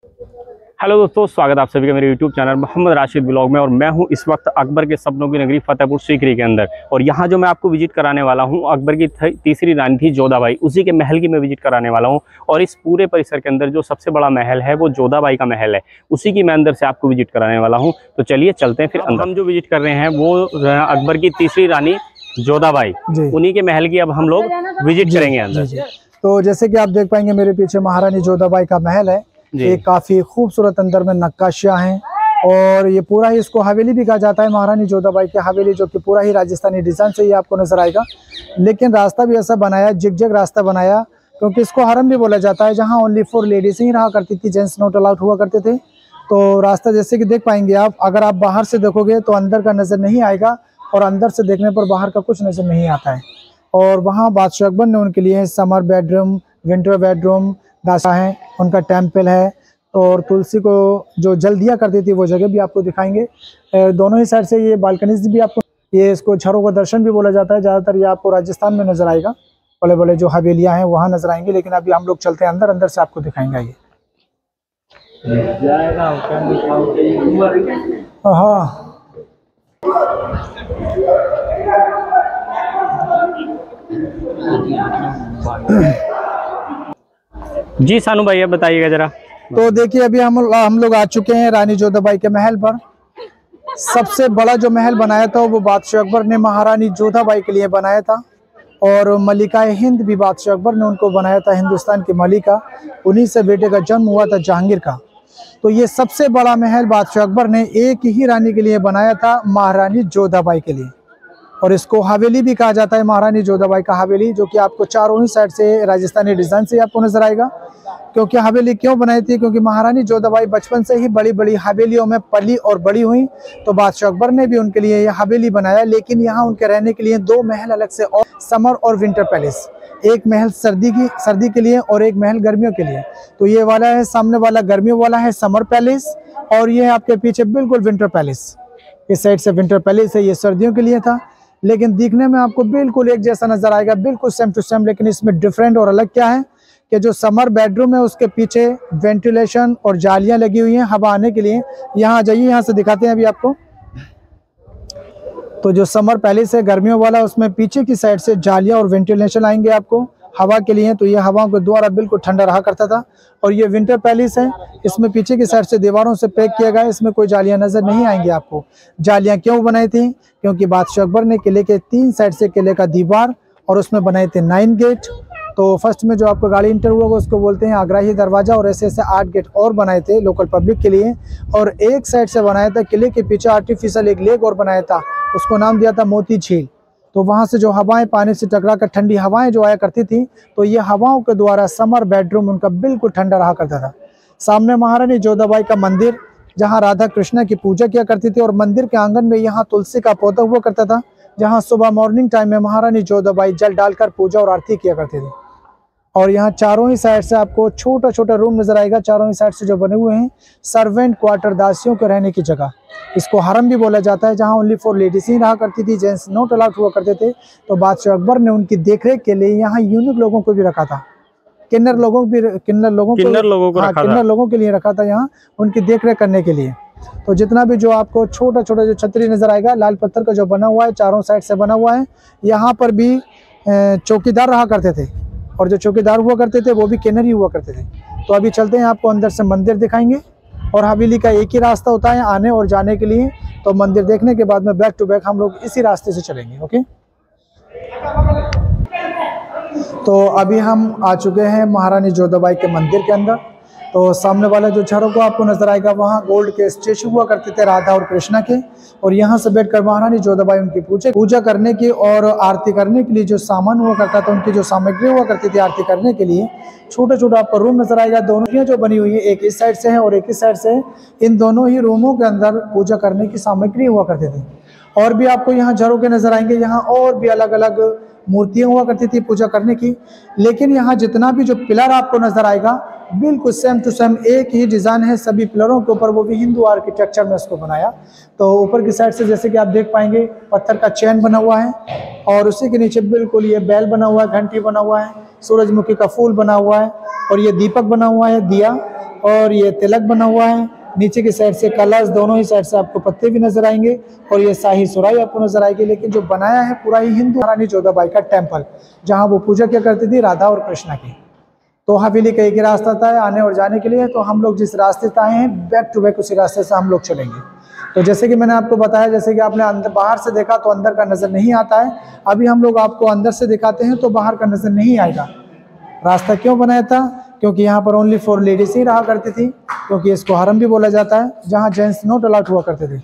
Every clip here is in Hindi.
हेलो दोस्तों, स्वागत है आप सभी का मेरे YouTube channel Mohammad Rashid blog में। और मैं हूं इस वक्त अकबर के सपनों की नगरी फतेहपुर सीकरी के अंदर। और यहां जो मैं आपको विजिट कराने वाला हूं, अकबर की तीसरी रानी थी जोधाबाई, उसी के महल की मैं विजिट कराने वाला हूं। और इस पूरे परिसर के अंदर जो सबसे बड़ा महल है वो जोधाबाई का महल है, उसी की मैं अंदर से आपको विजिट कराने वाला हूँ। तो चलिए चलते हैं फिर अंदर। हम जो विजिट कर रहे हैं वो अकबर की तीसरी रानी जोधाबाई, उन्हीं के महल की अब हम लोग विजिट करेंगे अंदर। तो जैसे कि आप देख पाएंगे मेरे पीछे महारानी जोधाबाई का महल है। ये काफी खूबसूरत अंदर में नक्काशियां हैं और ये पूरा ही इसको हवेली भी कहा जाता है, महारानी जोधाबाई की हवेली, जो कि पूरा ही राजस्थानी डिजाइन से ही आपको नजर आएगा। लेकिन रास्ता भी ऐसा बनाया, जिग रास्ता बनाया, क्योंकि इसको हरम भी बोला जाता है, जहाँ ओनली फॉर लेडीज ही रहा करती थी, जेंट्स नॉट अलाउड हुआ करते थे। तो रास्ता जैसे कि देख पाएंगे आप, अगर आप बाहर से देखोगे तो अंदर का नजर नहीं आएगा और अंदर से देखने पर बाहर का कुछ नजर नहीं आता है। और वहाँ बादशाह अकबर ने उनके लिए समर बेडरूम, विंटर बेडरूम दासा है, उनका टेम्पल है। और तुलसी को जो जल दिया करती थी वो जगह भी आपको दिखाएंगे। दोनों ही साइड से ये बालकनीज भी आपको, ये इसको झरों का दर्शन भी बोला जाता है। ज़्यादातर ये आपको राजस्थान में नजर आएगा, बड़े बड़े जो हवेलियाँ हैं वहाँ नजर आएंगे। लेकिन अभी हम लोग चलते हैं अंदर, अंदर से आपको दिखाएंगे ये। हाँ जी सानू भाई, अब बताइएगा जरा। तो देखिए अभी हम लोग आ चुके हैं रानी जोधाबाई के महल पर। सबसे बड़ा जो महल बनाया था वो बादशाह अकबर ने महारानी जोधाबाई के लिए बनाया था। और मलिका हिंद भी बादशाह अकबर ने उनको बनाया था, हिंदुस्तान की मलिका। उन्हीं से बेटे का जन्म हुआ था, जहांगीर का। तो ये सबसे बड़ा महल बादशाह अकबर ने एक ही रानी के लिए बनाया था, महारानी जोधाबाई के लिए। और इसको हवेली भी कहा जाता है, महारानी जोधाबाई का हवेली, जो कि आपको चारों ही साइड से राजस्थानी डिजाइन से आपको नजर आएगा। क्योंकि हवेली क्यों बनाई थी? क्योंकि महारानी जोधाबाई बचपन से ही बड़ी बड़ी हवेलियों में पली और बड़ी हुई, तो बादशाह अकबर ने भी उनके लिए यह हवेली बनाया। लेकिन यहाँ उनके रहने के लिए दो महल अलग से, और समर और विंटर पैलेस। एक महल सर्दी के लिए और एक महल गर्मियों के लिए। तो ये वाला है, सामने वाला गर्मियों वाला है समर पैलेस, और ये है आपके पीछे बिल्कुल विंटर पैलेस। इस साइड से विंटर पैलेस है, ये सर्दियों के लिए था। लेकिन दिखने में आपको बिल्कुल एक जैसा नजर आएगा, बिल्कुल सेम टू सेम। लेकिन इसमें डिफरेंट और अलग क्या है कि जो समर बेडरूम है उसके पीछे वेंटिलेशन और जालियां लगी हुई हैं हवा आने के लिए। यहाँ आ जाइए, यहाँ से दिखाते हैं अभी आपको। तो जो समर पैलेस है गर्मियों वाला, उसमें पीछे की साइड से जालियां और वेंटिलेशन आएंगे आपको हवा के लिए। तो ये हवाओं के द्वारा बिल्कुल ठंडा रहा करता था। और ये विंटर पैलेस है, इसमें पीछे की साइड से दीवारों से पैक किया गया है, इसमें कोई जालियां नजर नहीं आएंगी आपको। जालियां क्यों बनाई थी? क्योंकि बादशाह अकबर ने किले के 3 साइड से किले का दीवार और उसमें बनाए थे 9 गेट। तो फर्स्ट में जो आपको गाड़ी इंटर हुआ उसको बोलते हैं आग्राही दरवाजा, और ऐसे ऐसे 8 गेट और बनाए थे लोकल पब्लिक के लिए। और एक साइड से बनाया था किले के पीछे आर्टिफिशियल एक लेक और बनाया था, उसको नाम दिया था मोती झील। तो वहां से जो हवाएं पानी से टकरा कर ठंडी हवाएं जो आया करती थी, तो ये हवाओं के द्वारा समर बेडरूम उनका बिल्कुल ठंडा रहा करता था। सामने महारानी जोधाबाई का मंदिर, जहां राधा कृष्ण की पूजा किया करती थी। और मंदिर के आंगन में यहाँ तुलसी का पौधा हुआ करता था, जहाँ सुबह मॉर्निंग टाइम में महारानी जोधाबाई जल डालकर पूजा और आरती किया करती थी। और यहाँ चारों ही साइड से आपको छोटा छोटा रूम नजर आएगा, चारों ही साइड से जो बने हुए हैं सर्वेंट क्वार्टर, दासियों के रहने की जगह। इसको हरम भी बोला जाता है, जहाँ ओनली फॉर लेडीज ही रहा करती थी, जेंट्स नॉट अलाउड हुआ करते थे। तो बादशाह अकबर ने उनकी देखरेख के लिए यहाँ यूनिक लोगों को भी रखा था, किन्नर लोगों के लिए रखा था यहाँ, उनकी देखरेख करने के लिए। तो जितना भी जो आपको छोटा छोटा जो छतरी नजर आएगा लाल पत्थर का जो बना हुआ है, चारों साइड से बना हुआ है। यहाँ पर भी चौकीदार रहा करते थे, और जो चौकीदार हुआ करते थे वो भी किन्नर ही हुआ करते थे। तो अभी चलते हैं, आपको अंदर से मंदिर दिखाएंगे। और हवेली का एक ही रास्ता होता है आने और जाने के लिए। तो मंदिर देखने के बाद में बैक टू बैक हम लोग इसी रास्ते से चलेंगे। ओके, तो अभी हम आ चुके हैं महारानी जोधाबाई के मंदिर के अंदर। तो सामने वाला जो झरों को आपको नजर आएगा, वहाँ गोल्ड के स्टेचू हुआ करते थे राधा और कृष्णा के। और यहाँ से बैठकर महारानी जोधाबाई उनकी पूजा करने की और आरती करने के लिए जो सामान हुआ करता था, उनकी जो सामग्री हुआ करती थी आरती करने के लिए, छोटा छोटा आपको रूम नजर आएगा। दोनों जो बनी हुई है, एक इस साइड से है और एक इस साइड से है। इन दोनों ही रूमों के अंदर पूजा करने की सामग्री हुआ करती थी। और भी आपको यहाँ झरों के नजर आएंगे, यहाँ और भी अलग अलग मूर्तियां हुआ करती थी पूजा करने की। लेकिन यहाँ जितना भी जो पिलर आपको नजर आएगा बिल्कुल सेम टू सेम एक ही डिजाइन है सभी पिलरों के ऊपर, वो भी हिंदू आर्किटेक्चर में इसको बनाया। तो ऊपर की साइड से जैसे कि आप देख पाएंगे पत्थर का चैन बना हुआ है, और उसी के नीचे बिल्कुल ये बैल बना हुआ है, घंटी बना हुआ है, सूरजमुखी का फूल बना हुआ है, और ये दीपक बना हुआ है, दिया। और ये तिलक बना हुआ है। नीचे की साइड से कलर्स, दोनों ही साइड से आपको पत्ते भी नजर आएंगे और ये शाही सुराही आपको नजर आएगी। लेकिन जो बनाया है पूरा ही हिंदू महारानी जोधाबाई का टेम्पल, जहाँ वो पूजा क्या करती थी, राधा और कृष्णा की। तो हवेली का एक ही रास्ता था आने और जाने के लिए, तो हम लोग जिस रास्ते से आए हैं बैक टू बैक उसी रास्ते से हम लोग चलेंगे। तो जैसे कि मैंने आपको बताया, जैसे कि आपने अंदर बाहर से देखा तो अंदर का नज़र नहीं आता है, अभी हम लोग आपको अंदर से दिखाते हैं तो बाहर का नज़र नहीं आएगा। रास्ता क्यों बनाया था? क्योंकि यहाँ पर ओनली फॉर लेडीज ही रहा करती थी, क्योंकि इसको हरम भी बोला जाता है, जहाँ जेंट्स नॉट अलाउड हुआ करते थे।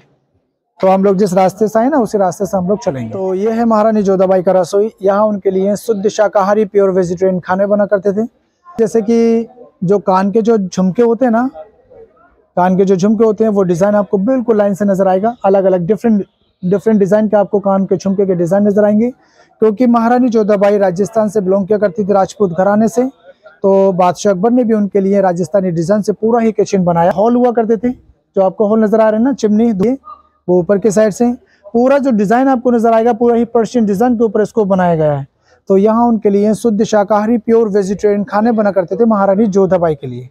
तो हम लोग जिस रास्ते से आए ना उसी रास्ते से हम लोग चलेंगे। तो ये है महारानी जोधाबाई का रसोई। यहाँ उनके लिए शुद्ध शाकाहारी प्योर वेजिटेरियन खाने बना करते थे। जैसे कि जो कान के जो झुमके होते हैं ना, कान के जो झुमके होते हैं वो डिज़ाइन आपको बिल्कुल लाइन से नजर आएगा। अलग अलग डिफरेंट डिज़ाइन के आपको कान के झुमके के डिज़ाइन नजर आएंगे, क्योंकि महारानी जोधाबाई राजस्थान से बिलोंग किया करती थी, राजपूत घराने से। तो बादशाह अकबर ने भी उनके लिए राजस्थानी डिज़ाइन से पूरा ही किचन बनाया। हॉल हुआ करते थे, जो आपको हॉल नजर आ रहे हैं ना, चिमनी वो ऊपर के साइड से पूरा जो डिज़ाइन आपको नजर आएगा पूरा ही पर्शियन डिज़ाइन के ऊपर इसको बनाया गया है। तो यहाँ उनके लिए शुद्ध शाकाहारी प्योर वेजिटेरियन खाने बना करते थे महारानी जोधाबाई के लिए।